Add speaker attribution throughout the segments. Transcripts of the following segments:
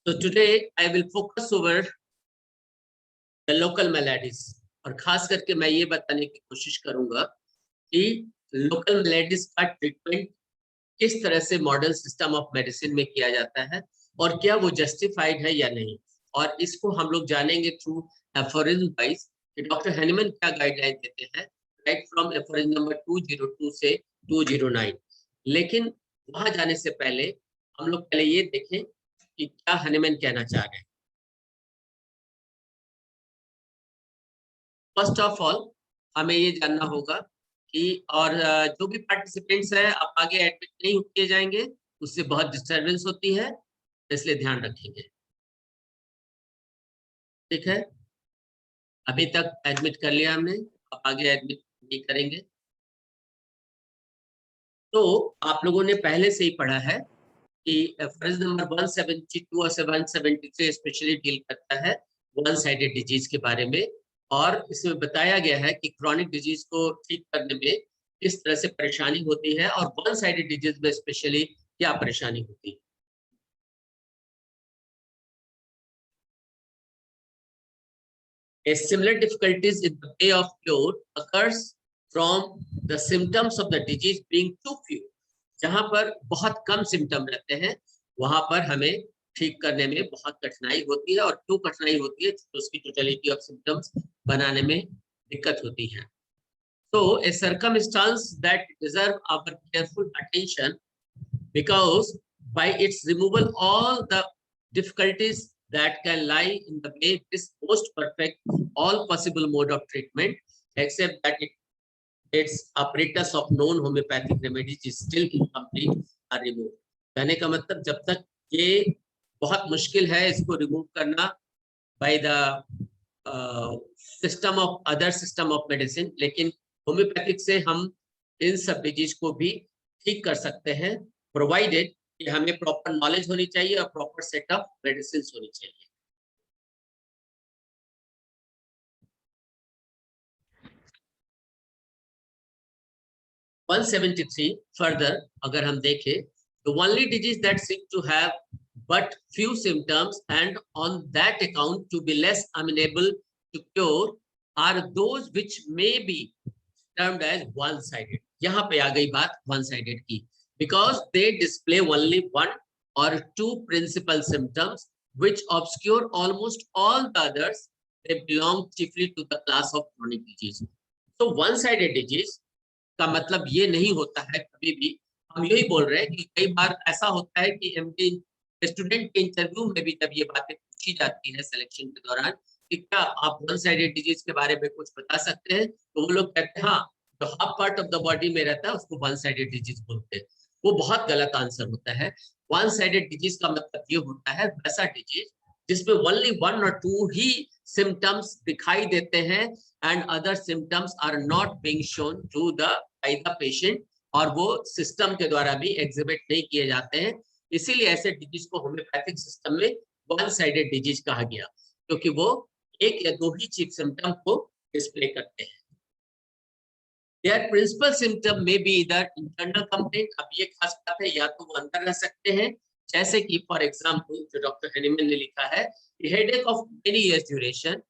Speaker 1: So today I will focus over the local maladies और खास करके मैं ये बताने की कोशिश करूंगा कि लोकल maladies का ट्रीटमेंट किस तरह से मॉडर्न सिस्टम ऑफ मेडिसिन में किया जाता है और क्या वो जस्टिफाइड है या नहीं। और इसको हम लोग जानेंगे थ्रू एफोरिज्म वाइज कि डॉक्टर हैनीमैन क्या गाइडलाइन देते हैं राइट फ्रॉम एफोरिज्म नंबर 202 से 209। लेकिन वहां जाने से पहले हम लोग पहले ये देखें कि क्या हैनीमैन कहना चाह रहे हैं। फर्स्ट ऑफ ऑल हमें ये जानना होगा कि और जो भी पार्टिसिपेंट्स हैं अब आगे एडमिट नहीं किए जाएंगे, उससे बहुत डिस्टरबेंस होती है, इसलिए ध्यान रखेंगे। ठीक है, अभी तक एडमिट कर लिया हमने, अब आगे एडमिट नहीं करेंगे। तो आप लोगों ने पहले से ही पढ़ा है कि फर्ज नंबर 172 और 173 स्पेशली डील करता है वन साइडेड डिजीज के बारे में, और इसमें बताया गया है कि क्रॉनिक डिजीज को ठीक करने में किस तरह से परेशानी होती है और वन साइडेड डिजीज में स्पेशली क्या परेशानी होती है। A similar difficulties in the way of cure occurs from the symptoms of the disease being too few. जहां पर बहुत कम सिम्टम रहते हैं वहां पर हमें ठीक करने में बहुत कठिनाई होती है, और क्यों कठिनाई होती है तो उसकी टोटलिटी ऑफ सिम्टम्स बनाने में दिक्कत होती है। So a circumstance that deserve our careful attention because by its removal all the difficulties that can lie in the way this most perfect all possible mode of treatment except that its apparatus of known homeopathic remedies is still incomplete are removed। कहने का मतलब जब तक ये बहुत मुश्किल है इसको रिमूव करना by the system of other system of medicine, लेकिन होम्योपैथिक से हम इन सब डिजीज को भी ठीक कर सकते हैं, प्रोवाइडेड कि हमें प्रॉपर नॉलेज होनी चाहिए और प्रॉपर सेट ऑफ मेडिसिन होनी चाहिए। फर्दर अगर हम देखें तो only disease that seem to have but few symptoms and on that account to be less amenable to cure are those which may be termed as one-sided। यहाँ पे आ गई बात one-sided की, because they display only one or two principal symptoms which obscure almost all the others। They belong chiefly to the class of chronic disease। So one-sided disease का मतलब ये नहीं होता है, कभी भी हम यही बोल रहे हैं कि कई बार ऐसा होता है कि एमडी स्टूडेंट के इंटरव्यू में भी जब ये बातें पूछी जाती है सिलेक्शन के दौरान कि क्या आप वन साइडेड डिजीज के बारे में कुछ बता सकते हैं, तो वो लोग कहते हैं हाँ, जो half part of the body में रहता है उसको वन साइडेड डिजीज बोलते हैं। वो बहुत गलत आंसर होता है। वन साइडेड डिजीज का मतलब ये होता है वैसा डिजीज जिसमें ओनली वन और टू ही सिम्टम्स दिखाई देते हैं and other symptoms are not being shown to the by the patient, और वो सिस्टम के द्वारा भी एग्जिबिट नहीं किए जाते हैं। इसीलिए ऐसे डिजीज को होम्योपैथिक सिस्टम में वन साइडेड डिजीज कहा गया, क्योंकि वो एक या दो ही चीज सिम्टम को डिस्प्ले करते हैं। Their principal symptom may be either internal complaint। अब ये खास बात है, या तो वो अंदर रह सकते हैं, जैसे कि फॉर एग्जांपल जो डॉक्टर हैनीमैन ने लिखा है, headache of many years duration.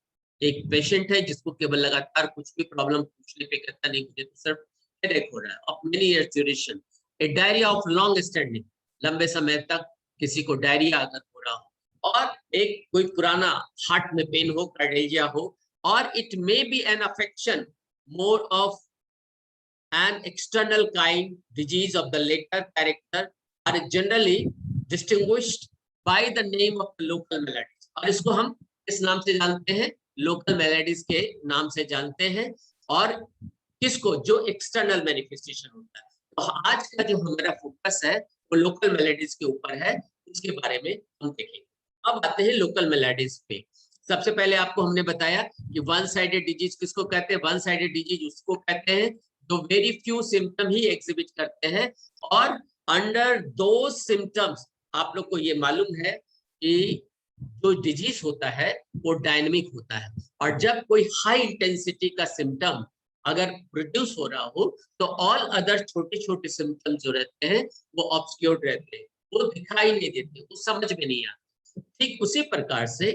Speaker 1: एक पेशेंट है जिसको केवल लगातार कुछ भी प्रॉब्लम पूछने पे कहता नहीं मुझे तो सिर्फ हेडेक हो रहा है, of many years duration. A diarrhoea of long standing, लंबे समय तक किसी को डायरिया अगर हो रहा हो, और एक कोई पुराना हार्ट में पेन हो, कार्डियलिया हो, और it may be an affection more of an external kind disease of the later character are generally distinguished by the name of the local maladies। और इसको हम इस नाम से जानते हैं, लोकल मेलेडीज के नाम से जानते हैं, और किसको, जो एक्सटर्नल मैनिफेस्टेशन होता है। तो आज का जो हमारा फोकस है वो लोकल मेलेडीज के ऊपर है, उसके बारे में हम देखेंगे। अब आते हैं लोकल मेलेडीज पे। सबसे पहले आपको हमने बताया कि वन साइडेड डिजीज किसको कहते हैं। वन साइडेड डिजीज उसको कहते हैं जो वेरी फ्यू सिम्टम ही एग्जिबिट करते हैं, और अंडर दो सिम्टम्स आप लोग को ये मालूम है कि जो डिजीज होता है वो डायनेमिक होता है, और जब कोई हाई इंटेंसिटी का सिम्टम अगर प्रोड्यूस हो रहा हो तो ऑल अदर छोटे छोटे सिम्टम्स जो रहते हैं वो ऑब्सक्योर्ड रहते हैं, वो दिखाई नहीं देते, वो समझ में नहीं आते। ठीक उसी प्रकार से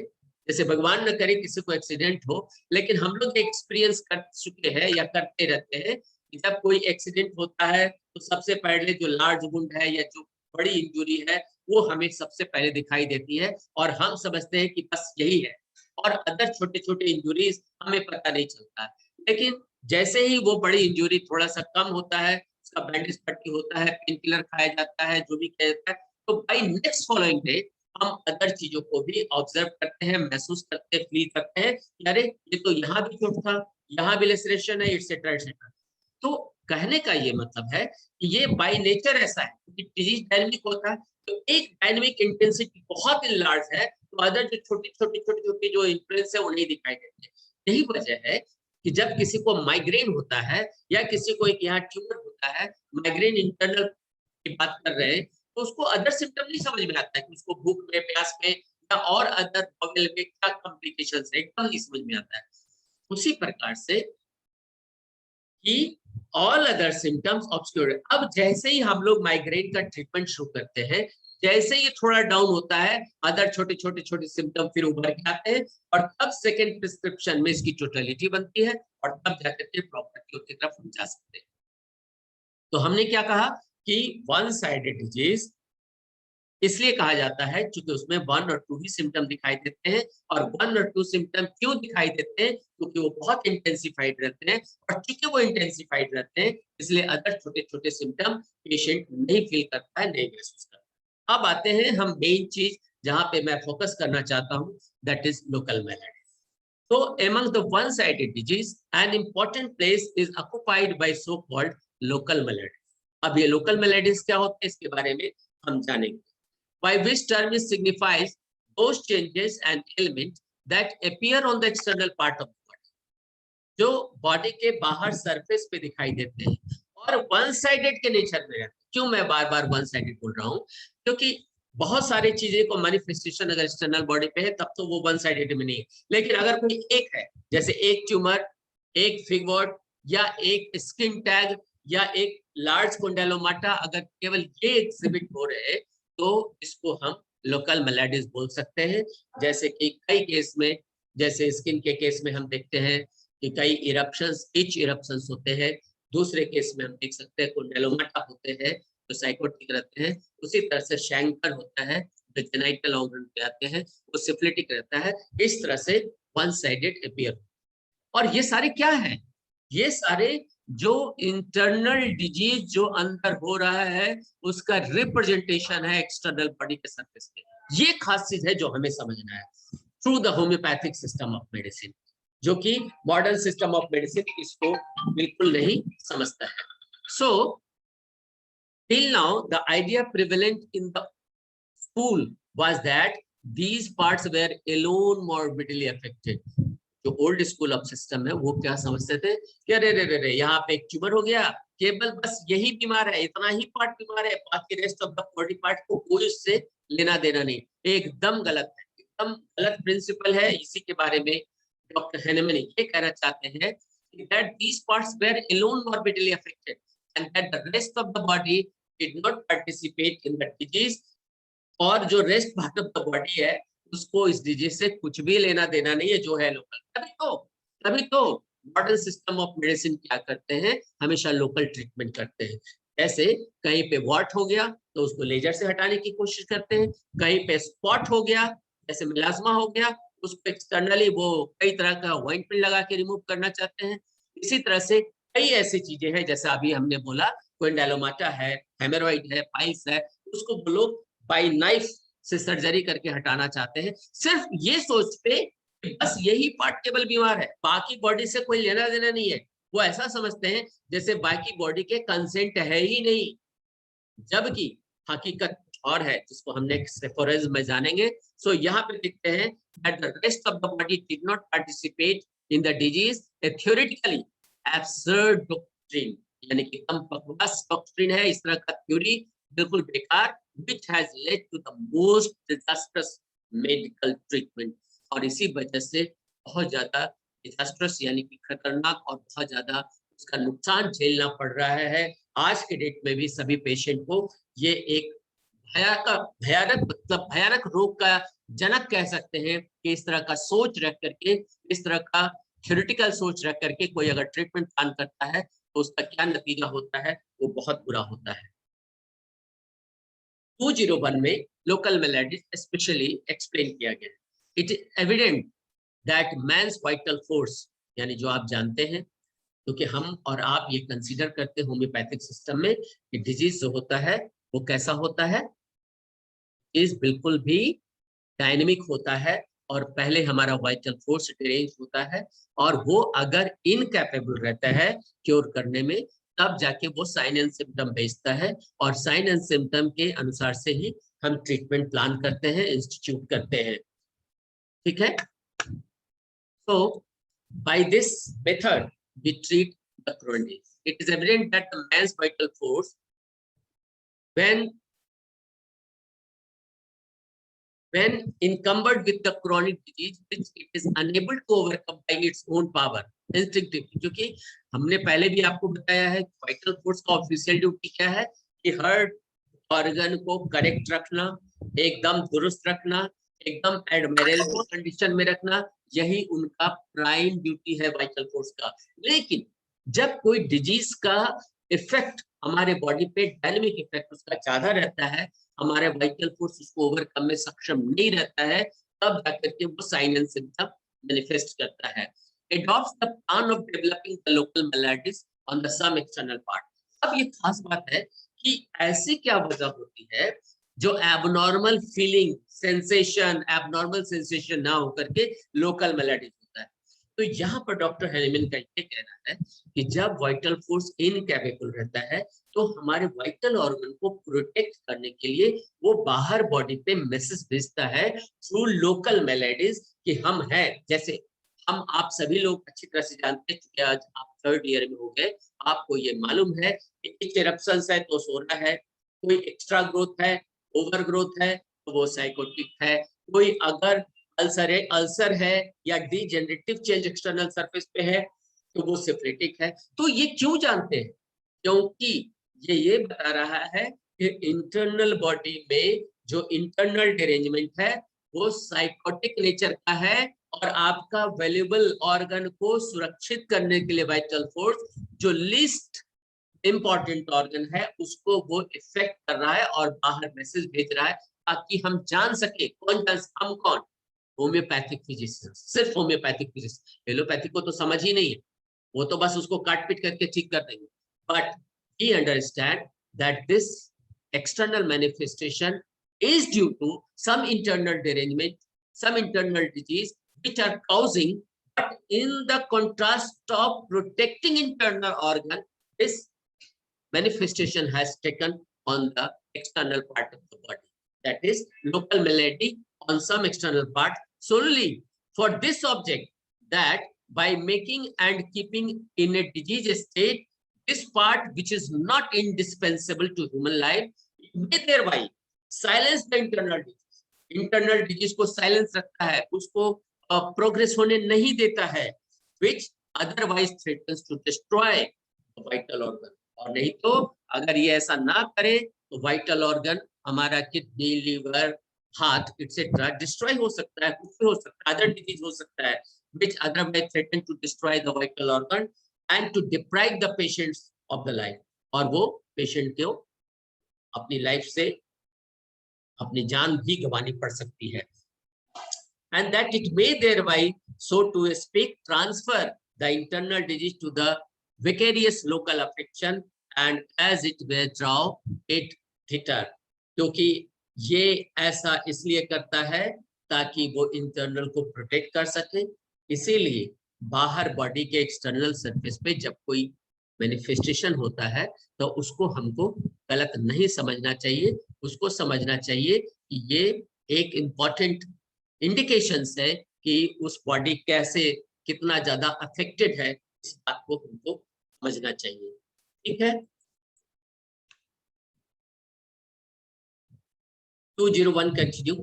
Speaker 1: जैसे भगवान न करे किसी को एक्सीडेंट हो, लेकिन हम लोग एक्सपीरियंस कर चुके हैं या करते रहते हैं कि जब कोई एक्सीडेंट होता है तो सबसे पहले जो लार्ज वुंड है या जो बड़ी इंजुरी है वो हमें सबसे पहले दिखाई देती है और हम समझते हैं कि बस यही है, और अदर छोटे छोटे इंजुरीज हमें पता नहीं चलता है। लेकिन जैसे ही वो बड़ी इंजुरी थोड़ा सा कम होता है, उसका बैंडेज पट्टी होता है, पेन किलर खाया जाता है, जो भी किया जाता है, तो बाई नेक्स्ट फॉलोइंग डे हम अदर चीजों को भी ऑब्जर्व करते हैं, महसूस करते हैं, फील करते हैं कि अरे ये तो यहाँ भी चोट था, यहाँ भी लेसरेशन है, एटसेट्रा एटसेट्रा। तो कहने का ये मतलब है कि ये बाय नेचर ऐसा है कि डिजीज डायनेमिक होता है, तो एक डायनेमिक इंटेंसिटी बहुत लार्ज है, तो अदर जो छोटी छोटी छोटी छोटी जो इन्फ्लुएंस है वो नहीं दिखाई देते। यही वजह है कि जब किसी को माइग्रेन होता है या किसी को एक यहाँ ट्यूमर होता है, माइग्रेन इंटरनल की बात कर रहे हैं, तो उसको अदर सिम्टम नहीं समझ में आता है कि उसको भूख में, प्यास में या और अदर बॉवल में क्या कॉम्प्लिकेशंस है, एकदम नहीं समझ में आता है। उसी प्रकार से कि ऑल अदर सिम्टम्स ऑब्सक्योर। अब जैसे ही हम लोग माइग्रेन का ट्रीटमेंट शुरू करते हैं, जैसे ये थोड़ा डाउन होता है, अदर छोटे छोटे छोटे सिम्टम फिर उभर के आते हैं, और तब सेकेंड प्रिस्क्रिप्शन में इसकी टोटलिटी बनती है और तब जाकर के प्रॉपर क्योर की तरफ हम जा सकते हैं। तो हमने क्या कहा कि वन साइडेड डिजीज इसलिए कहा जाता है क्योंकि उसमें 1 और 2 ही सिम्टम दिखाई देते हैं, और 1 और 2 सिम्टम क्यों दिखाई देते हैं, क्योंकि वो बहुत इंटेंसिफाइड रहते हैं, और क्योंकि वो इंटेंसिफाइड रहते हैं इसलिए अदर छोटे छोटे सिम्टम पेशेंट नहीं फील करता है, नहीं महसूस करता। अब आते हैं हम मेन चीज जहां पे मैं फोकस करना चाहता हूं, that is local melody. So among the one-sided disease, an important place is occupied by so-called local maladies. अब ये local maladies क्या होते हैं इसके बारे में हम जानेंगे। By which term it signifies those changes and elements that appear on the external part of the body, जो बॉडी के बाहर सरफेस पे दिखाई देते हैं और वन साइडेड के नेचर में रहते हैं। क्यों मैं बार बार वन साइडेड बोल रहा हूँ, क्योंकि बहुत सारी चीजें को मैनिफेस्टेशन अगर एक्सटर्नल बॉडी पे है तब तो वो वन साइडेड में नहीं है, लेकिन अगर कोई एक है, जैसे एक ट्यूमर, एक फिगवॉट या एक स्किन टैग या एक लार्ज कोंडेलोमाटा, अगर केवल ये एग्जिबिट हो रहे हैं तो इसको हम लोकल मेलेडीज बोल सकते हैं। जैसे कि कई केस में, जैसे स्किन के केस में हम देखते हैं कि कई इरप्शंस, इच इरप्शंस होते हैं। दूसरे केस में हम देख सकते हैं कोंडेलोमाटा होते हैं जो साइकोटिक रहते हैं। उसी तरह से शैंकर होता है जो जेनाइटल ऑर्गन पे आते हैं, वो सिफिलिटिक रहता है। इस तरह से वन साइडेड अपीयर। और ये सारे क्या है, ये सारे जो इंटरनल डिजीज जो अंदर हो रहा है उसका रिप्रेजेंटेशन है एक्सटर्नल बॉडी के सरफेस पे। ये खास चीज है जो हमें समझना है through the homeopathic system of medicine, जो कि मॉडर्न सिस्टम ऑफ मेडिसिन इसको बिल्कुल नहीं समझता है। सो till now the idea prevalent in the school was that these parts were alone morbidly affected. जो ओल्ड स्कूल ऑफ सिस्टम है वो क्या समझते थे कि अरे रे रे रे यहाँ पे एक ट्यूमर हो गया, केवल बस यही बीमार है, इतना ही पार्ट बीमार है, बाकी rest of the body part को कोई उससे लेना देना नहीं। एकदम गलत है, एकदम गलत प्रिंसिपल है। इसी के बारे में डॉक्टर हैनेमन ये कहना चाहते हैं that these parts were alone morbidly affected and that the rest of the body did not participate in the disease, और जो rest part of the body है उसको इस डिजीज से कुछ भी लेना देना नहीं है जो है लोकल। तभी तो मॉडर्न सिस्टम ऑफ मेडिसिन क्या करते हैं, हमेशा लोकल ट्रीटमेंट करते हैं। जैसे कहीं पे वॉट हो गया तो उसको लेजर से हटाने की कोशिश करते हैं, कहीं पे स्पॉट हो गया जैसे मिलाज्मा हो गया उसको एक्सटर्नली वो कई तरह का ऑइंटमेंट लगा के रिमूव करना चाहते हैं। इसी तरह से कई ऐसी चीजें हैं, जैसे अभी हमने बोला कोंडेलोमाटा है, हेमोरॉइड है, पाइल्स है, उसको वो लोग बाई नाइफ से सर्जरी करके हटाना चाहते हैं, सिर्फ ये सोचते कि बस यही पार्ट केवल बीमार है, बाकी बॉडी से कोई लेना देना नहीं है। वो ऐसा समझते हैं जैसे बाकी बॉडी के कंसेंट है ही नहीं, जबकि हकीकत और है जिसको हम नेक्स्ट रेफरेंस में जानेंगे। सो यहाँ पे लिखते हैं that the rest of the body did not participate in the disease, a theoretically absurd doctrine, यानी कि कम बकवास डॉक्ट्रिन है, इस तरह का थ्योरी बिल्कुल बेकार, which has led to the most disastrous medical treatment, और इसी वजह से बहुत ज्यादा डिजास्ट्रस यानी कि खतरनाक और बहुत ज्यादा उसका नुकसान झेलना पड़ रहा है। आज के डेट में भी सभी पेशेंट को ये एक भयानक मतलब भयानक रोग का जनक कह सकते हैं कि इस तरह का सोच रख करके, इस तरह का थ्योरेटिकल सोच रख करके कोई अगर ट्रीटमेंट प्लान करता है तो उसका क्या नतीजा होता है, वो बहुत बुरा होता है। 201 में लोकल मेलेडिस स्पेशली एक्सप्लेन किया गया। It is evident that man's vital force, यानी जो आप जानते हैं, क्योंकि हम और आप ये कंसीडर करते हैं होम्योपैथिक सिस्टम में कि डिजीज जो होता है वो कैसा होता है, इस बिल्कुल भी डायनेमिक होता है, और पहले हमारा वाइटल फोर्स डिरेंज होता है, और वो अगर इनकैपेबल रहता है क्योर करने में, तब जाके वो साइन एंड सिम्टम भेजता है, और साइन एंड सिम्टम के अनुसार से ही हम ट्रीटमेंट प्लान करते हैं, इंस्टीट्यूट करते हैं। ठीक है, so by this method we treat the chronic disease. It is evident that the man's vital force, when encumbered with the chronic disease which it is unable to overcome by its own power instinctively, क्योंकि हमने पहले भी आपको बताया है vital force का official duty क्या है कि हर ऑर्गन को करेक्ट रखना, एकदम दुरुस्त रखना, एकदम एडमिरेबल कंडीशन में रखना, यही उनका प्राइम ड्यूटी है वाइटल फोर्स का। लेकिन जब कोई डिजीज का इफेक्ट हमारे बॉडी पे, डायनेमिक इफेक्ट उसका ज्यादा रहता है, हमारे वाइटल फोर्स उसको ओवरकम में सक्षम नहीं रहता है, तब जाकर के वो साइन एंड सिम्पटम मैनिफेस्ट करता है। adopts the plan of developing the local maladies on the some external part। अब ये खास बात है कि ऐसी क्या वजह होती है जो abnormal feeling, sensation, abnormal sensation ना होकर के लोकल मेलेडिस होता है। तो यहाँ पर डॉक्टर हेनिमन का ये कहना है कि जब वाइटल फोर्स इनकैपेबल रहता है तो हमारे वाइटल ऑर्गन को प्रोटेक्ट करने के लिए वो बाहर बॉडी पे मैसेज भेजता है थ्रू लोकल मेलेडिस कि हम हैं। जैसे हम आप सभी लोग अच्छी तरह से जानते हैं, क्योंकि आज आप 3rd ईयर में हो गए, आपको ये मालूम है कि कुछ इरप्शंस है तो सोना है, कोई एक्स्ट्रा ग्रोथ है, ओवर ग्रोथ है तो वो साइकोटिक है, कोई अगर अल्सर है या डीजेनरेटिव चेंज एक्सटर्नल सरफेस पे है तो वो सिफिलिटिक है। तो ये क्यों जानते हैं? क्योंकि ये बता रहा है कि इंटरनल बॉडी में जो इंटरनल डिरेंजमेंट है वो साइकोटिक नेचर का है, और आपका वैल्यूएबल ऑर्गन को सुरक्षित करने के लिए वाइटल फोर्स जो लिस्ट इंपॉर्टेंट ऑर्गन है उसको वो इफेक्ट कर रहा है और बाहर मैसेज भेज रहा है, ताकि हम जान सके हम कौन, होम्योपैथिक फिजिशियन, सिर्फ होम्योपैथिक फिजिशियन। एलोपैथिक को तो समझ ही नहीं है, वो तो बस उसको काट पीट करके ठीक कर देंगे। But we understand that this external manifestation is due to some internal derangement, some internal disease which are causing, but in the contrast of protecting internal organ, this manifestation has taken on the external part of the body, that is local malady on some external part solely for this object, that by making and keeping in a disease state this part which is not indispensable to human life, may thereby silence the internal disease, internal disease को silence रखता है, उसको progress होने नहीं देता है, which otherwise threatens to destroy vital organ. और नहीं तो अगर ये ऐसा ना करे तो वाइटल ऑर्गन हमारा kidney, liver, heart etcetera destroy हो सकता है, कुछ भी हो सकता है, अदर डिजीज हो सकता है, which otherwise threaten to destroy the vital organ and to deprive the patients of the life, और वो पेशेंट को अपनी लाइफ से अपनी जान भी गंवानी पड़ सकती है। And that it may thereby, so to speak, transfer the internal disease to the vicarious local affection and as it may draw it thither, क्योंकि ये ऐसा इसलिए करता है ताकि वो इंटरनल को प्रोटेक्ट कर सके। इसीलिए बाहर बॉडी के एक्सटर्नल सरफेस पे जब कोई मैनिफेस्टेशन होता है तो उसको हमको गलत नहीं समझना चाहिए, उसको समझना चाहिए कि ये एक इम्पॉर्टेंट इंडिकेशंस है कि उस बॉडी कैसे, कितना ज्यादा अफेक्टेड है, इस बात को हमको समझना चाहिए। ठीक है, 201 continue.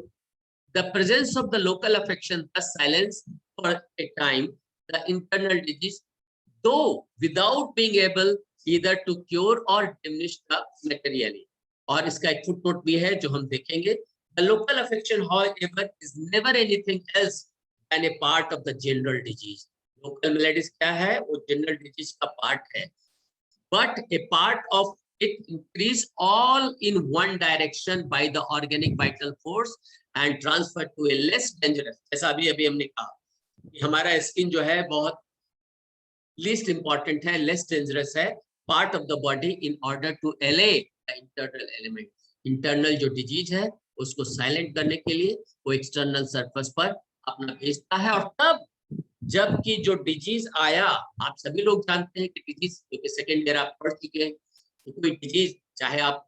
Speaker 1: The presence of the local affection thus silence for a time the internal disease, though without being able either to cure or diminish the materially। और इसका एक फुटनोट भी है जो हम देखेंगे, The local affection, however, is never anything else than a part of the general disease. Local maladies क्या है? वो general disease का part है. But a part of it increase all in one direction by the organic vital force and transfer to a less dangerous. जैसा अभी हमने कहा कि हमारा स्किन जो है बहुत least important है, less dangerous है, part of the body in order to allay the internal element. Internal जो disease है उसको साइलेंट करने के लिए वो एक्सटर्नल सरफेस पर अपना भेजता है। और तब जबकि जो डिजीज आया, आप सभी लोग जानते हैं कि डिजीज, क्योंकि सेकेंड ईयर आप पढ़ चुके हैं, तो कोई डिजीज चाहे आप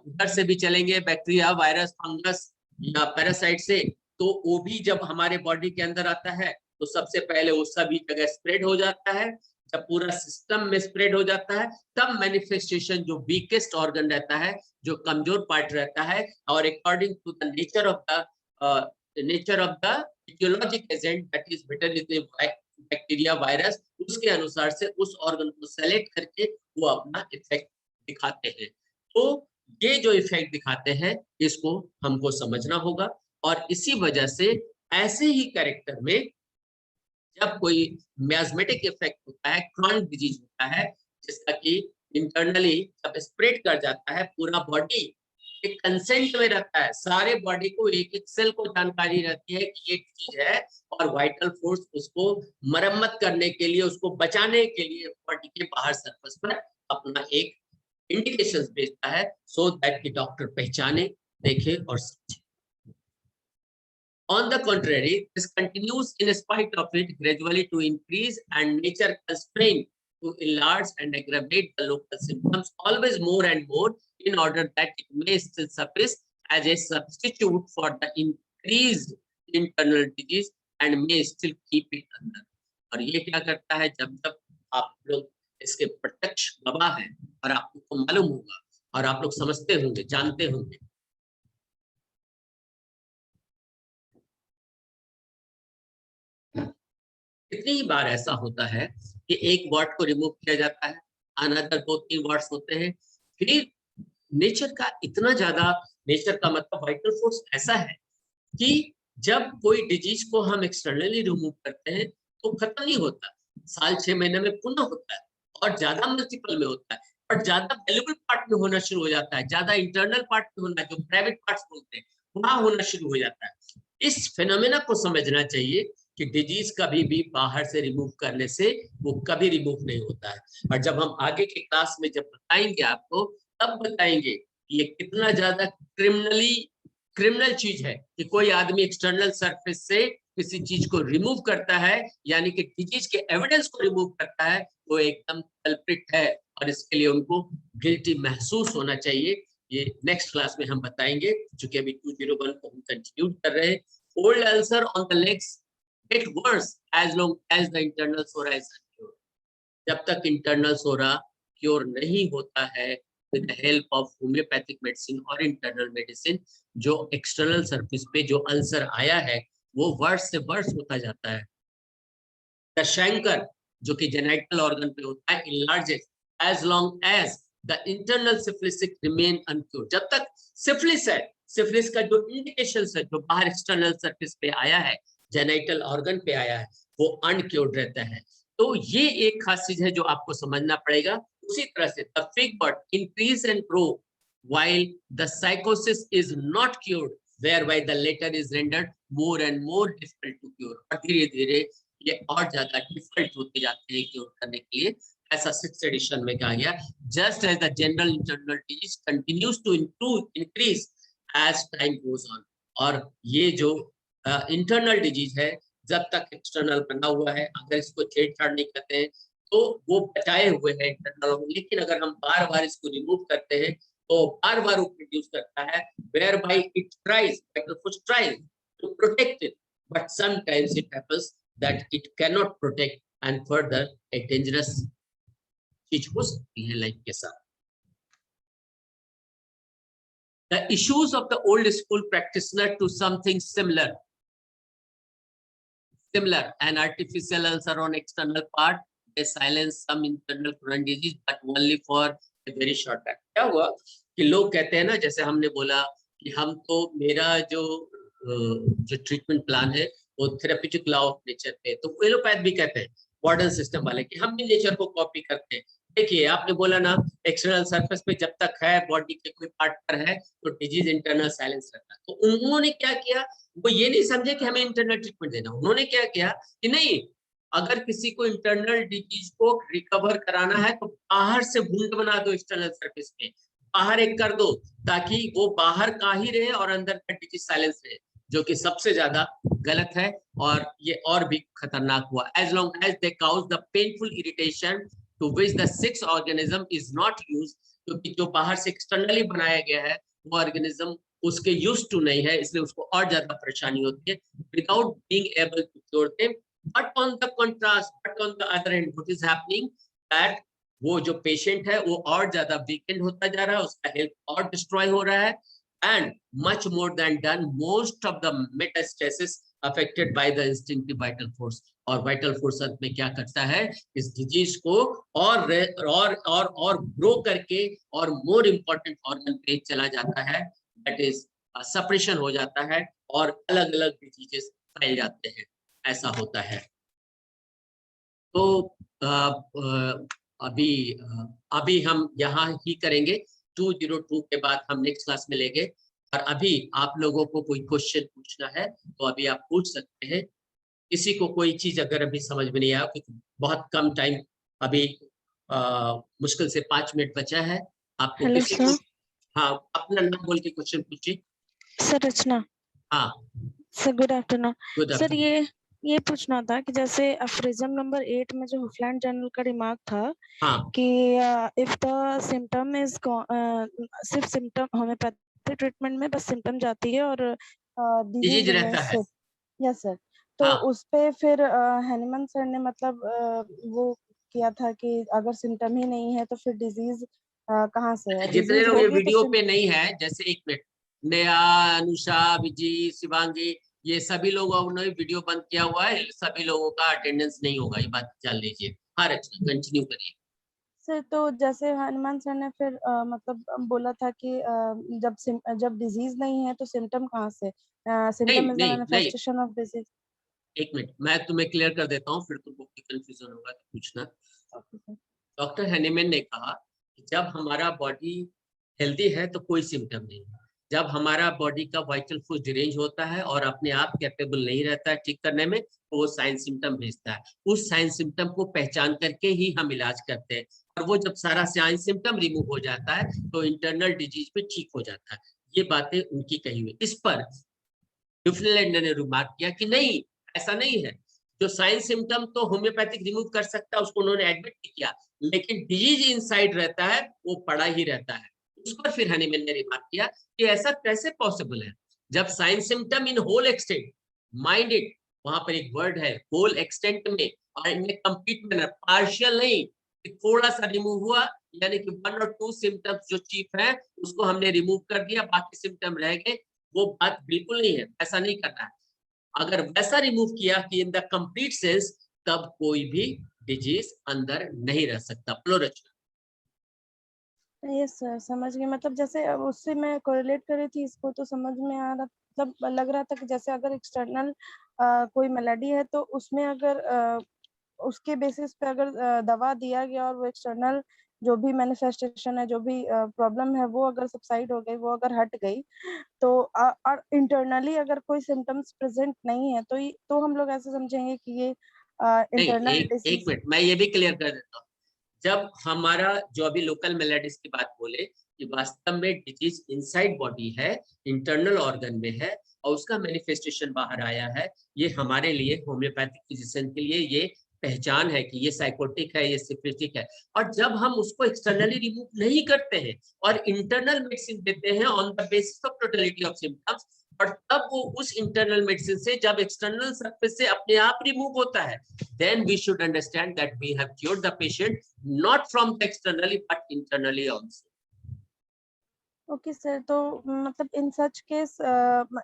Speaker 1: उधर से भी चलेंगे, बैक्टीरिया, वायरस, फंगस या पैरासाइट से, तो वो भी जब हमारे बॉडी के अंदर आता है तो सबसे पहले वो सभी जगह स्प्रेड हो जाता है। जब पूरा सिस्टम में स्प्रेड हो जाता है तब मैनिफेस्टेशन जो वीकेस्ट ऑर्गन रहता है, जो कमजोर पार्ट रहता है, और according to the nature of the etiologic agent that is bacteria, virus, उसके अनुसार से उस ऑर्गन को सेलेक्ट करके वो अपना इफेक्ट दिखाते हैं। तो ये जो इफेक्ट दिखाते हैं इसको हमको समझना होगा। और इसी वजह से ऐसे ही कैरेक्टर में जब कोई मियास्मेटिक इफेक्ट होता है, क्रॉनिक डिजीज होता है, जिसका कि इंटरनली जब स्प्रेड कर जाता है, पूरा बॉडी एक कंसेंट में रहता है, सारे बॉडी को एक एक सेल को जानकारी रहती है कि ये चीज है, और वाइटल फोर्स उसको मरम्मत करने के लिए, उसको बचाने के लिए बॉडी के बाहर सरफेस पर अपना एक इंडिकेशंस भेजता है, सो दैट कि डॉक्टर पहचाने, देखे और समझे। On the contrary, this continues in spite of it gradually to increase, and nature constrained to enlarge and aggravate the local symptoms always more and more in order that it may still suffice as a substitute for the increased internal disease and may still keep it under. और ये क्या करता है, जब जब आप लोग इसके प्रत्यक्ष गवाह हैं और आपको मालूम होगा और आप लोग समझते होंगे, जानते होंगे, कितनी ही बार ऐसा होता है कि एक वर्ड को रिमूव किया जाता है, अनदर 2-3 वर्ड्स होते हैं, फिर नेचर का इतना ज्यादा, नेचर का मतलब वाइटल फोर्स ऐसा है कि जब कोई डिजीज को हम एक्सटर्नली रिमूव करते हैं तो खत्म नहीं होता, साल 6 महीने में पुनः होता है, और ज्यादा मल्टीपल में होता है, और ज्यादा वैल्यूबल पार्ट में होना शुरू हो जाता है, ज्यादा इंटरनल पार्ट में होना, जो प्राइवेट पार्ट्स बोलते हैं, वहां होना शुरू हो जाता है। इस फेनोमेना को समझना चाहिए कि डिजीज कभी भी बाहर से रिमूव करने से वो कभी रिमूव नहीं होता है। और जब हम आगे के क्लास में जब बताएंगे आपको, तब बताएंगे कि ये कितना ज्यादा क्रिमिनल चीज है कि कोई आदमी एक्सटर्नल सरफेस से किसी चीज को रिमूव करता है, यानी कि डिजीज के एविडेंस को रिमूव करता है, वो एकदम कल्प्रिट है, और इसके लिए उनको गिल्टी महसूस होना चाहिए। ये नेक्स्ट क्लास में हम बताएंगे, चूंकि अभी 201 को हम कंटिन्यू कर रहे हैं। Old ulcer on the legs get worse as long as the internal sora is uncured. जब तक इंटरनल सोरा क्योर नहीं होता है with the help of homeopathic medicine और internal medicine, जो एक्सटर्नल सरफेस पे जो अल्सर आया है वो वर्स से वर्स होता जाता है। द शैंकर जो कि जेनिटल ऑर्गन पे होता है enlarges as long as the internal syphilis remain uncured. जब तक सिफिलिस है, सिफिलिस का जो इंडिकेशन है, जो बाहर एक्सटर्नल सरफेस पे आया है, जेनिटल ऑर्गन पे आया है, वो अनक्योर्ड रहता है। तो ये एक खास चीज है जो आपको समझना पड़ेगा। उसी तरह से the fig bird increase and grow while the psychosis is not cured, whereby the latter is rendered more and more difficult to cure. और धीरे धीरे ये और ज्यादा डिफिकल्ट होते जाते हैं क्योर करने के लिए। ऐसा 6th एडिशन में कहा गया, just as the general internal disease continues to increase as time goes on. और ये जो इंटरनल डिजीज है, जब तक एक्सटर्नल बना हुआ है, अगर इसको छेड़छाड़ नहीं करते हैं तो वो बचाए हुए हैं इंटरनल, लेकिन अगर हम बार बार इसको रिमूव करते हैं तो बार बार वो प्रोड्यूस करता है, whereby it tries to protect it, but sometimes it happens that it cannot protect, and further a dangerous चीज हो सकती है लाइफ के साथ। The issues of the old school practitioner to something similar, an artificial ulcer on external part, they silence some internal chronic disease, but only for a very short time. क्या हुआ कि लोग कहते हैं ना, जैसे हमने बोला कि हम तो मेरा जो ट्रीटमेंट प्लान है वो थेरेप्यूटिक लॉ ऑफ नेचर पे, तो एलोपैथ भी कहते हैं मॉडर्न सिस्टम वाले कि हम भी नेचर को कॉपी करते हैं। देखिए आपने बोला ना एक्सटर्नल सरफेस पे जब तक है बॉडी के कोई पार्ट पर है तो डिजीज इंटरनल साइलेंस रहता है। तो उन्होंने क्या किया, वो ये नहीं समझे कि हमें इंटरनल ट्रीटमेंट देना, उन्होंने क्या किया कि नहीं, अगर किसी को इंटरनल डिजीज को रिकवर कराना है तो बाहर से वुंड बना दो एक्सटर्नल सरफेस पे, बाहर एक कर दो ताकि वो बाहर का ही रहे और अंदर का डिजीज साइलेंस रहे, जो कि सबसे ज्यादा गलत है और ये और भी खतरनाक हुआ। As long as they cause the painful irritation to which the sick organism is not used, क्योंकि जो बाहर से एक्सटर्नली बनाया गया है वो ऑर्गेनिज्म उसके यूज टू नहीं है, इसलिए उसको और ज्यादा परेशानी होती है without being able to cure them. But on the contrast, but on the other end what is happening that वो जो पेशेंट है वो और ज्यादा वीकेंड होता जा रहा है, उसका हेल्थ और डिस्ट्रॉय हो रहा है, and much more than done, most of the metastasis affected by the instinctive vital force। और vital force अंत में क्या करता है, इस डिजीज को और ग्रो करके और मोर इम्पोर्टेंट ऑर्गन पे चला जाता है, दैट इज सप्रेशन हो जाता है और अलग अलग डिजीजेस फैल जाते हैं, ऐसा होता है। तो अभी हम यहाँ ही करेंगे, 202 के बाद हम नेक्स्ट क्लास में लेंगे। और अभी आप लोगों को कोई क्वेश्चन पूछना है तो अभी आप पूछ सकते हैं। किसी को कोई चीज अगर अभी समझ में नहीं आया, क्योंकि बहुत कम टाइम अभी, मुश्किल से 5 मिनट बचा है आपको।
Speaker 2: हेलो
Speaker 1: किसी
Speaker 2: सर।
Speaker 1: को, हाँ अपना नाम बोल के क्वेश्चन पूछिए।
Speaker 2: सर रचना।
Speaker 1: हाँ
Speaker 2: sir good afternoon.
Speaker 1: Good
Speaker 2: sir
Speaker 1: afternoon.
Speaker 2: ये पूछना था कि जैसे अफ्रीजम नंबर 8 में जो हुफलैंड जर्नल का रिमार्क था
Speaker 1: हाँ
Speaker 2: कि इफ द सिम्टम इज सिर्फ सिम्टम होम्योपैथिक ट्रीटमेंट में बस सिम्टम जाती है और
Speaker 1: डिजीज
Speaker 2: डिजीज
Speaker 1: रहता है।
Speaker 2: Yes sir. तो
Speaker 1: हाँ
Speaker 2: उस पे फिर हैनीमन सर ने मतलब वो किया था कि अगर सिम्टम ही नहीं है तो फिर डिजीज कहाँ से है,
Speaker 1: जितने
Speaker 2: डिजीज
Speaker 1: लोग ये
Speaker 2: होगी तो
Speaker 1: वीडियो पे नहीं है, जैसे एक मिनट, नेहा, अनुषा, विजी, शिवांगी, ये सभी लोगों ने वीडियो बंद किया हुआ है, सभी लोगों का अटेंडेंस नहीं होगा, ये बात जान लीजिए। हाँ रचना कंटिन्यू करिए।
Speaker 2: सर तो जैसे हनुमान सर ने फिर मतलब बोला था कि जब डिजीज नहीं है तो सिम्टम कहाँ से,
Speaker 1: नहीं
Speaker 2: सिम्टम इज द
Speaker 1: नहीं नहीं,
Speaker 2: मैनिफेस्टेशन ऑफ डिजीज।
Speaker 1: एक मिनट मैं तुम्हें क्लियर कर देता हूँ, फिर तुमको कंफ्यूजन होगा तो पूछना।
Speaker 2: Okay sir.
Speaker 1: डॉक्टर हैनीमैन ने कहा कि जब हमारा बॉडी हेल्दी है तो कोई सिम्टम नहीं है, जब हमारा बॉडी का वाइटल फोर्स डिरेंज होता है और अपने आप कैपेबल नहीं रहता है ठीक करने में, तो वो साइन सिम्टम भेजता है। उस साइन सिम्टम को पहचान करके ही हम इलाज करते हैं, और वो जब सारा साइन सिम्टम रिमूव हो जाता है तो इंटरनल डिजीज पे ठीक हो जाता है। ये बातें उनकी कही हुई। इस पर ड्यूफलैंड ने रिमार्क किया कि नहीं, ऐसा नहीं है, जो साइन सिम्टम तो होम्योपैथिक रिमूव कर सकता है, उसको उन्होंने एडमिट किया, लेकिन डिजीज इनसाइड रहता है, वो पड़ा ही रहता है। उस पर फिर हनीमैन ने रिमार्क किया कि ऐसा कैसे पॉसिबल है, जब sign symptom in whole extent, mind it, वहां पर एक वर्ड है होल एक्सटेंट में, और इनमें कंप्लीट मैनर, पार्शियल नहीं, थोड़ा सा रिमूव हुआ, यानी कि 1 और 2 सिम्टम्स जो चीफ है उसको हमने रिमूव कर दिया, बाकी सिम्टम रह गए, वो बात बिल्कुल नहीं है, ऐसा नहीं करना है। अगर वैसा रिमूव किया कि इन द कंप्लीट सेंस, तब कोई भी डिजीज अंदर नहीं रह सकता। फ्लोरचना
Speaker 2: यस सर समझ गई। मतलब जैसे अब उससे मैं कोरिलेट कर रही थी इसको तो समझ में आ रहा, मतलब लग रहा था कि जैसे अगर एक्सटर्नल कोई मेलेडी है तो उसमें अगर उसके बेसिस पे अगर दवा दिया गया और वो एक्सटर्नल जो भी मैनिफेस्टेशन है, जो भी प्रॉब्लम है, वो अगर सबसाइड हो गई, वो अगर हट गई, तो और इंटरनली अगर कोई सिम्टम्स प्रेजेंट नहीं है तो हम लोग ऐसे समझेंगे कि ये
Speaker 1: नहीं,
Speaker 2: इंटरनल
Speaker 1: एक
Speaker 2: डिसीज।
Speaker 1: मिनट मैं ये भी क्लियर कर देता हूँ। जब हमारा जो अभी लोकल मेलेडीज की बात बोले कि वास्तव में डिजीज इनसाइड बॉडी है, इंटरनल ऑर्गन में है, और उसका मैनिफेस्टेशन बाहर आया है, ये हमारे लिए होम्योपैथिक फिजिशियन के लिए ये पहचान है कि ये साइकोटिक है, ये सिफिलिटिक है। और जब हम उसको एक्सटर्नली रिमूव नहीं करते हैं और इंटरनल मेडिसिन देते हैं on the basis of totality of symptoms, और तब वो उस इंटरनल मेडिसिन से जब एक्सटर्नल सरफेस से अपने आप रिमूव होता है, then we should understand that we have cured the patient not from externally but internally also.
Speaker 2: Okay sir. तो मतलब in such case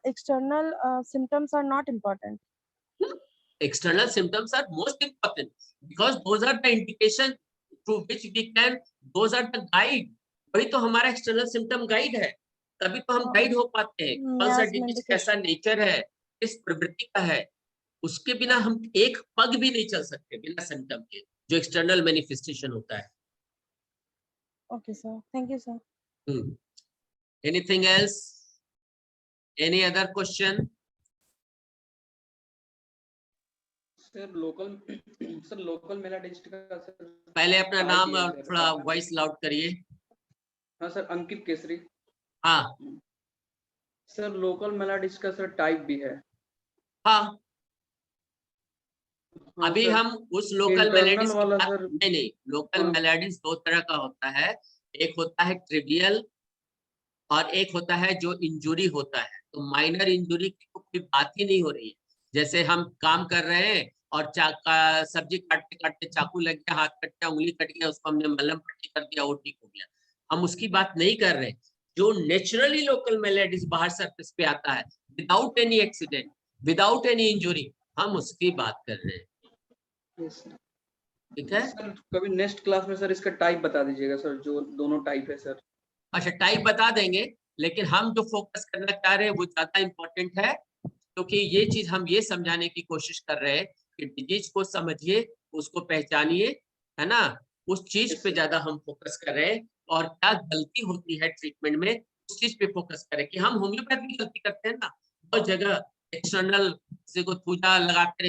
Speaker 2: external symptoms are not important.
Speaker 1: External symptoms are most important because those are the indication through which we can, those are the guide, वही तो हमारा external symptom guide है। तभी तो हम guide हो पाते हैं कौन सा
Speaker 2: Miasma
Speaker 1: डिजीज
Speaker 2: indication.
Speaker 1: कैसा नेचर है, किस प्रवृत्ति का है। उसके बिना हम एक पग भी नहीं चल सकते बिना सिम्टम के, जो एक्सटर्नल मैनिफेस्टेशन होता है।
Speaker 2: Okay, sir. Thank you, sir.
Speaker 1: Anything else, any other question?
Speaker 3: Sir local मेलाडिस्ट का सर
Speaker 1: पहले अपना
Speaker 3: type
Speaker 1: नाम
Speaker 3: भी है
Speaker 1: और
Speaker 3: सर।
Speaker 1: थोड़ा वॉइस लाउड करिए।
Speaker 3: हाँ सर, अंकित केसरी।
Speaker 1: हाँ
Speaker 3: सर लोकल मेलाडिस्ट का सर टाइप भी है।
Speaker 1: हाँ,
Speaker 3: हाँ
Speaker 1: अभी
Speaker 3: सर,
Speaker 1: हम उस लोकल
Speaker 3: इंटरनल
Speaker 1: मेलेडीज की
Speaker 3: वाला
Speaker 1: बात
Speaker 3: सर।
Speaker 1: नहीं, लोकल
Speaker 3: हाँ।
Speaker 1: मेलेडीज दो तरह का होता है, एक होता है ट्रिवियल और एक होता है जो इंजुरी होता है। तो माइनर इंजुरी की तो कोई बात ही नहीं हो रही है, जैसे हम काम कर रहे हैं और सब्जी काटते काटते चाकू लग गया, हाथ कट गया, उंगली कट गया, उसको हमने मलहम पट्टी कर दिया, वो ठीक हो गया। हम उसकी बात नहीं कर रहे। जो नेचुरली लोकल मेलेडीज बाहर सरफेस पे आता है without any accident, without any injury, हम उसकी बात कर रहे हैं। ठीक है
Speaker 3: सर कभी नेक्स्ट क्लास में सर इसका टाइप बता दीजिएगा सर, जो दोनों टाइप है सर।
Speaker 1: अच्छा, टाइप बता देंगे, लेकिन हम जो फोकस करना चाह रहे हैं वो ज्यादा इंपॉर्टेंट है, क्योंकि ये चीज हम ये समझाने की कोशिश कर रहे हैं कि डिजीज को समझिए, उसको पहचानिए, है ना, उस चीज पे ज्यादा हम फोकस कर रहे हैं। और क्या गलती होती है ट्रीटमेंट में, उस चीज पे फोकस करें। कि हम होम्योपैथी गलती करते हैं ना बहुत जगह, एक्सटर्नल से को थूजा लगाते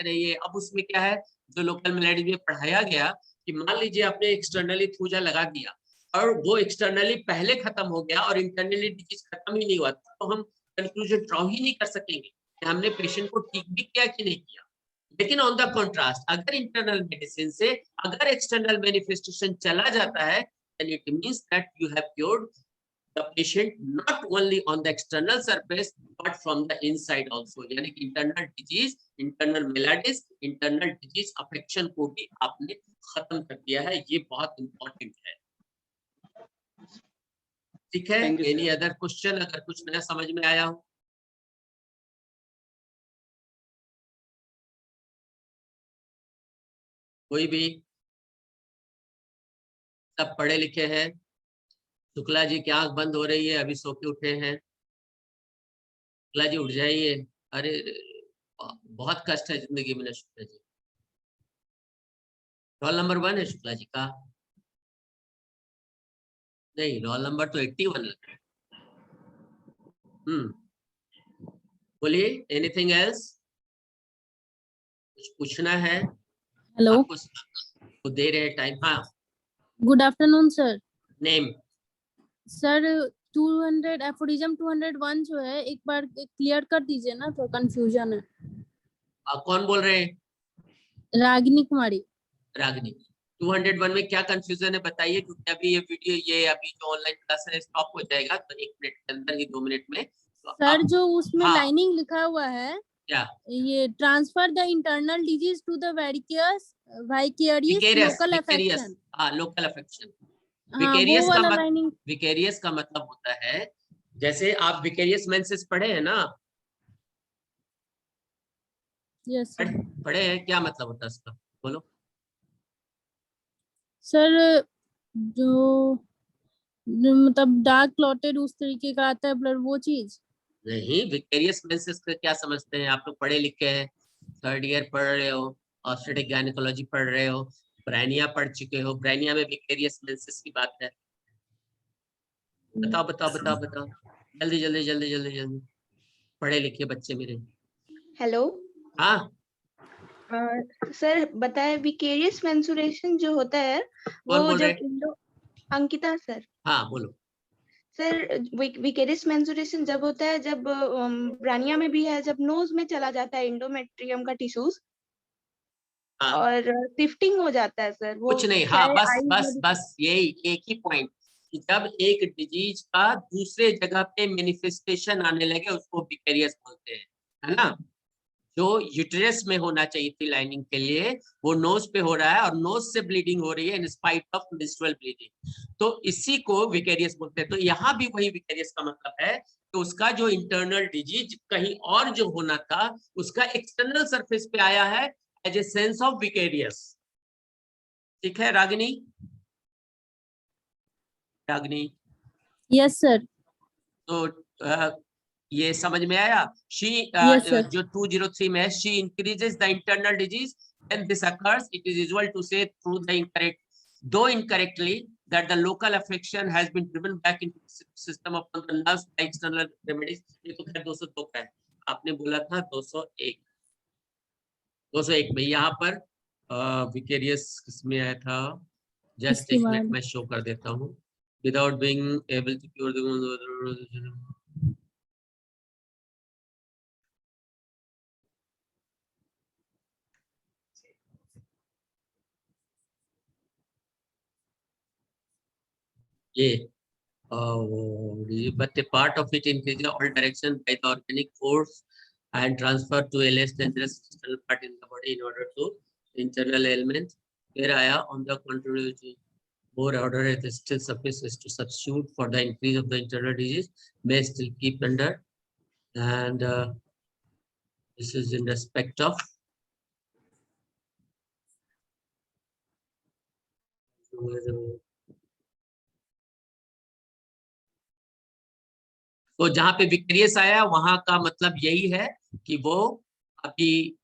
Speaker 1: रहिए। अब उसमें क्या है, जो लोकल मेलेडी में पढ़ाया गया कि मान लीजिए आपने एक्सटर्नली थूजा लगा दिया और वो एक्सटर्नली पहले खत्म हो गया और इंटरनली डिजीज खत्म ही नहीं हुआ, तो हम कंक्लूजन ड्रॉ ही नहीं कर सकेंगे कि हमने पेशेंट को ठीक भी किया कि नहीं किया। लेकिन ऑन द कॉन्ट्रास्ट, अगर इंटरनल मेडिसिन से अगर एक्सटर्नल मैनिफेस्टेशन चला जाता है, then it means that you have cured the patient not only on the external surface but from the inside also। यानी कि internal disease, internal maladies, internal disease affection को भी आपने खत्म कर दिया है। ये बहुत इंपॉर्टेंट है। ठीक है, एनी अदर क्वेश्चन? अगर कुछ नया समझ में आया हो? कोई भी? सब पढ़े लिखे हैं? शुक्ला जी की आंख बंद हो रही है, अभी सो के उठे हैं। शुक्ला जी उठ जाइए। अरे बहुत कष्ट है जिंदगी में ना शुक्ला जी। रोल नंबर 1 है शुक्ला जी का? नहीं, रोल नंबर तो 81 लग रहा है। बोलिए, एनीथिंग एल्स? कुछ पूछना है?
Speaker 4: हेलो,
Speaker 1: आपको तो दे रहे टाइम। हाँ,
Speaker 4: good afternoon sir.
Speaker 1: Name?
Speaker 4: Sir 200 aphorism 201 जो है, एक बार क्लियर कर दीजिए ना, तो कंफ्यूजन है।
Speaker 1: कौन बोल रहे हैं?
Speaker 4: रागिनी कुमारी।
Speaker 1: रागिनी, 201 में क्या कंफ्यूजन है बताइए, क्योंकि अभी ये वीडियो, ये अभी जो ऑनलाइन क्लास है स्टॉप हो जाएगा, तो 1 मिनट के अंदर ही, 2 मिनट में। तो
Speaker 4: सर जो उसमें
Speaker 1: हाँ,
Speaker 4: लाइनिंग लिखा हुआ है,
Speaker 1: क्या?
Speaker 4: ये transfer the internal disease to the vicarious local affection.
Speaker 1: हाँ, लोकल अफेक्शन।
Speaker 4: हाँ, वो वाला लाइनिंग।
Speaker 1: विकेरियस का मतलब होता है, जैसे आप विकेरियस मेंसेस पढ़े हैं ना?
Speaker 4: Yes sir.
Speaker 1: पढ़े हैं, क्या मतलब होता है इसका, बोलो।
Speaker 4: सर जो मतलब डार्क क्लॉटेड उस तरीके का आता है ब्लड, वो चीज
Speaker 1: नहीं, विकेरियस मेंसेस का क्या समझते हैं? आप लोग पढ़े लिखे हैं, 3rd ईयर पढ़ रहे हो, ऑब्स्टेट्रिक गायनेकोलॉजी पढ़ रहे हो, ब्रैनिया पढ़ चुके हो। ब्रैनिया में विकेरियस मेंसेस की बात है। बताओ बताओ बताओ बताओ, जल्दी जल्दी जल्दी जल्दी जल्दी, पढ़े लिखे बच्चे मेरे।
Speaker 5: हेलो।
Speaker 1: हाँ,
Speaker 5: सर बताए, विकेरियस मेंसुरेशन जो होता है
Speaker 1: कौन
Speaker 5: वो
Speaker 1: बोल रहे?
Speaker 5: जब अंकिता सर।
Speaker 1: हाँ, बोलो।
Speaker 5: सर विकेरियस मेंसुरेशन जब होता है, जब ब्रानिया में भी है, जब नोज में चला जाता है एंडोमेट्रियम का टिश्यूज,
Speaker 1: हाँ,
Speaker 5: और शिफ्टिंग हो जाता है सर, वो
Speaker 1: कुछ नहीं। हाँ,
Speaker 5: चाहे
Speaker 1: बस
Speaker 5: आई
Speaker 1: बस बस यही एक ही पॉइंट, कि जब एक डिजीज का दूसरे जगह पे मैनिफेस्टेशन आने लगे उसको विकेरियस बोलते हैं, है ना? जो यूटेरस में होना चाहिए थी लाइनिंग के लिए, वो नोज पे हो रहा है और नोज से ब्लीडिंग हो रही है in spite of menstrual bleeding, तो इसी को विकेरियस बोलते हैं। तो यहाँ भी वही विकेरियस का मतलब है कि उसका जो इंटरनल डिजीज कहीं और जो होना था, उसका एक्सटर्नल सरफेस पे आया है as a sense of vicarious. ठीक है रागिनी? Ragini,
Speaker 4: yes sir.
Speaker 1: तो ये समझ में आया? She
Speaker 4: Yes, sir.
Speaker 1: जो 203 में है, she increases the internal disease. When this occurs, it is usual to say through the incorrect, though incorrectly, that the local affection has been driven back into the system upon the nerves by external remedies. ये तो खैर 202 का है, आपने बोला था 201 में। यहाँ पर विकेरियस किसमें आया था? जस्ट
Speaker 4: इसके
Speaker 1: एक मिनट
Speaker 4: बाद
Speaker 1: मैं शो कर देता हूँ। Without being able to cure the ये but a part of it increases all direction by the organic force and transfer to a less dangerous external part in the body in order to internal ailment. Here आया on the contrary, more order is still sufficient to substitute for the increase of the internal disease, may still keep under, and this is in respect of तो जहां पे विक्रियस आया वहां का मतलब यही है कि वो अभी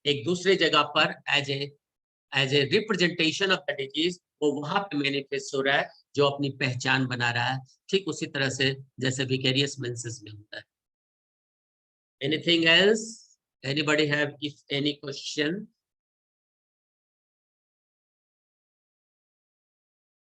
Speaker 1: एक दूसरे जगह पर as a representation of the disease वो वहां पे मैनिफेस्ट हो रहा है, जो अपनी पहचान बना रहा है, ठीक उसी तरह से जैसे विकेरियस मेंसेस में होता है। Anything else? Anybody have if any question?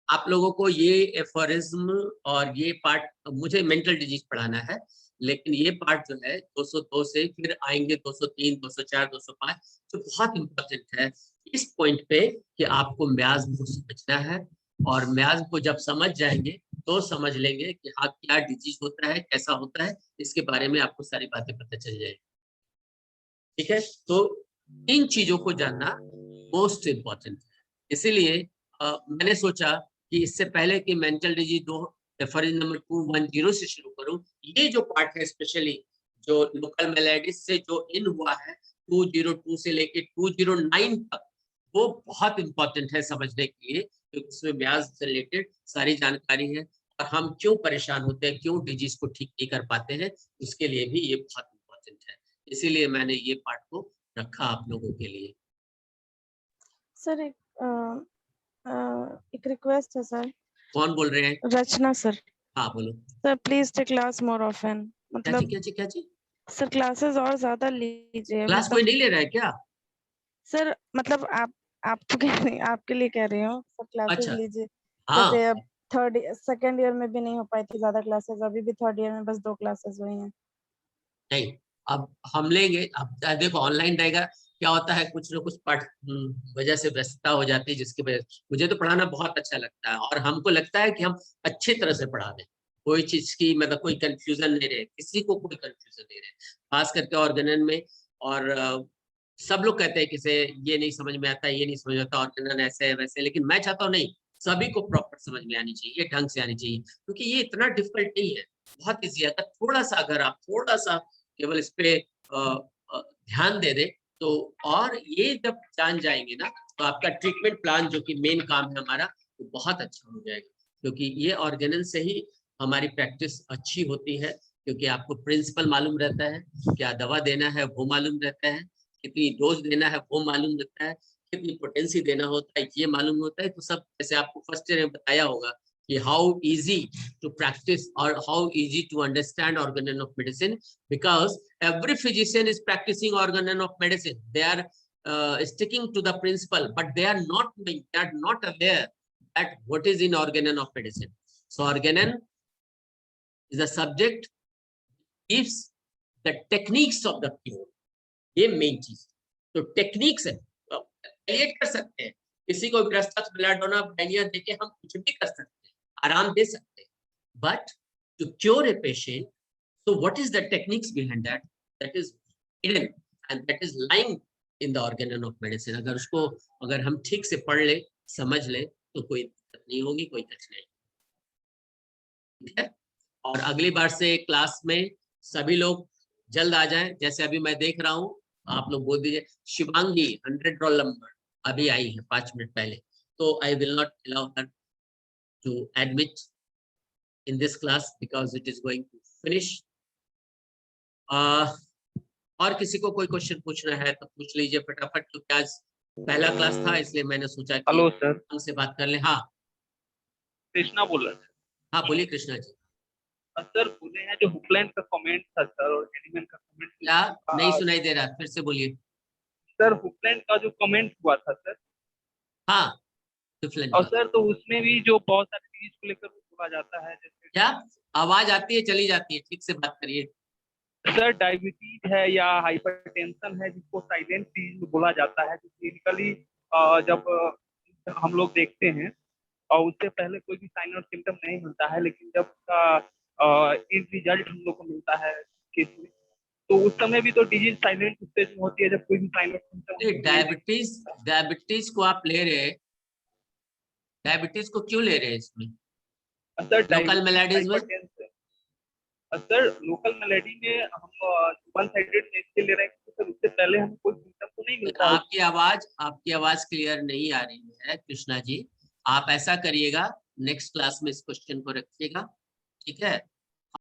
Speaker 1: आप लोगों को ये एफोरिज्म और ये पार्ट, मुझे मेंटल डिजीज पढ़ाना है, लेकिन ये पार्ट जो है 202 से फिर आएंगे 203, 204, 205, जो बहुत इंपॉर्टेंट है इस पॉइंट पे कि आपको म्याज़्म को समझना है, और म्याज़्म को जब समझ जाएंगे तो समझ लेंगे कि हाँ क्या डिजीज होता है, कैसा होता है, इसके बारे में आपको सारी बातें पता चल जाएगी। ठीक है, तो इन चीजों को जानना मोस्ट इम्पॉर्टेंट है। इसीलिए मैंने सोचा कि इससे पहले कि मेंटल डिजीज एफोरिज्म नंबर 210 से शुरू करूं, ये जो पार्ट है स्पेशली जो लोकल मेलेडिस से जो इन हुआ है 202 से लेके 209 तक, वो बहुत इंपॉर्टेंट है समझने के लिए, क्योंकि उसमें ब्याज से रिलेटेड सारी जानकारी है, और हम क्यों परेशान होते हैं, क्यों डिजीज को ठीक नहीं कर पाते हैं, उसके लिए भी ये बहुत इंपॉर्टेंट है। इसीलिए मैंने ये पार्ट को रखा आप लोगों के लिए।
Speaker 2: सर एक रिक्वेस्ट है सर।
Speaker 1: कौन बोल रहे हैं?
Speaker 2: रचना सर।
Speaker 1: हाँ बोलो।
Speaker 2: Sir please take class more often, मतलब
Speaker 1: क्या चीज?
Speaker 2: सर क्लासेस और ज्यादा लीजिए।
Speaker 1: क्लास कोई नहीं ले रहा है क्या?
Speaker 2: सर मतलब आप तो कह रहे हैं, आपके लिए कह रही हूँ, सर क्लासेस
Speaker 1: अच्छा।
Speaker 2: लीजिए।
Speaker 1: हाँ
Speaker 2: जैसे अब सेकंड ईयर में भी नहीं हो पाई थी ज्यादा क्लासेस, अभी भी थर्ड ईयर में बस 2 क्लासेस हुई हैं।
Speaker 1: नहीं, अब हम लेंगे। अब देखो ऑनलाइन रहेगा, क्या होता है कुछ ना कुछ पाठ वजह से व्यस्तता हो जाती है, जिसकी वजह मुझे तो पढ़ाना बहुत अच्छा लगता है, और हमको लगता है कि हम अच्छी तरह से पढ़ा दें, कोई चीज की मतलब कोई कंफ्यूजन नहीं रहे, किसी को कोई कंफ्यूजन नहीं रहे, खास करके ऑर्गेनन में। और सब लोग कहते हैं कि से ये नहीं समझ में आता, ये नहीं समझ में आता, ऑर्गेनन ऐसे है वैसे, लेकिन मैं चाहता हूँ नहीं, सभी को प्रॉपर समझ में आनी चाहिए, ढंग से आनी चाहिए, क्योंकि ये इतना डिफिकल्ट नहीं है, बहुत ईजी है। थोड़ा सा अगर आप थोड़ा सा केवल इस पे ध्यान दे दे तो, और ये जब जान जाएंगे ना, तो आपका ट्रीटमेंट प्लान जो कि मेन काम है हमारा, वो बहुत अच्छा हो जाएगा, क्योंकि ये ऑर्गेनन से ही हमारी प्रैक्टिस अच्छी होती है, क्योंकि आपको प्रिंसिपल मालूम रहता है, क्या दवा देना है वो मालूम रहता है, कितनी डोज देना है वो मालूम रहता है, कितनी पोटेंसी देना होता है ये मालूम होता है। तो सब जैसे आपको फर्स्ट ईयर में बताया होगा कि how easy to practice or how easy to understand organon of medicine, because every physician is practicing organon of medicine. They are sticking to the principle, but they are not aware that what is in organon of medicine. So organon is a subject, gives the techniques of the cure. ये main चीज, तो techniques है, create कर सकते हैं, किसी को belladonna बैनिया देके हम कुछ भी कर सकते हैं, आराम दे सकते हैं, but to cure a patient, so what is the techniques behind that? That is hidden and that is lying in the organon of medicine. अगर हम ठीक से पढ़ ले, समझ ले, तो कोई दिक्कत नहीं होगी, कोई कठिनाई। ठीक है, और अगली बार से क्लास में सभी लोग जल्द आ जाएं। जैसे अभी मैं देख रहा हूँ, आप लोग बोल दीजिए शिवांगी 100 रोल नंबर अभी आई है 5 मिनट पहले, तो I will not allow her to admit in this class because it is going to finish. और किसी को कोई क्वेश्चन पूछना है तो पूछ लीजिए फटाफट, क्योंकि आज पहला क्लास था इसलिए मैंने सोचा कि
Speaker 6: हेलो सर,
Speaker 1: हमसे बात कर ले। हाँ
Speaker 6: कृष्णा बोल रहे थे।
Speaker 1: हाँ बोलिए कृष्णा जी।
Speaker 6: सर बोले हैं जो हुकलैंड का कमेंट था सर और एनिमल का कमेंट
Speaker 1: क्या नहीं सुनाई दे रहा, फिर से बोलिए।
Speaker 6: सर हुकलैंड का जो कमेंट हुआ था सर,
Speaker 1: हाँ डिफरेंट
Speaker 6: और सर तो उसमें भी जो बहुत सारी चीज को लेकर बोला जाता है, जैसे
Speaker 1: क्या आवाज आती है चली जाती है, ठीक से बात करिए।
Speaker 6: सर डायबिटीज है या हाइपरटेंशन है जिसको साइलेंट डिजीज बोला जाता है, जो क्लिनिकली जब हम लोग देखते हैं और उससे पहले कोई भी साइन और सिम्टम नहीं मिलता है, लेकिन जब उसका इन रिजल्ट हम लोग को मिलता है केस में, तो उस समय भी तो डिजीज साइलेंट स्टेज में होती है जब कोई भी साइन और सिम्टम।
Speaker 1: डायबिटीज को आप ले रहे हैं, डायबिटीज को क्यों ले रहे हैं इसमें?
Speaker 6: सर
Speaker 1: लोकल मेलेडीज में
Speaker 6: सर लोकल मेलेडी में हम वन साइडेड इसके ले रहे हैं क्योंकि सर उससे पहले हमें कोई सिम्टम तो नहीं मिलता है।
Speaker 1: आपकी आवाज क्लियर नहीं आ रही है कृष्णा जी। आप ऐसा करिएगा, नेक्स्ट क्लास में इस क्वेश्चन को रखिएगा, ठीक है?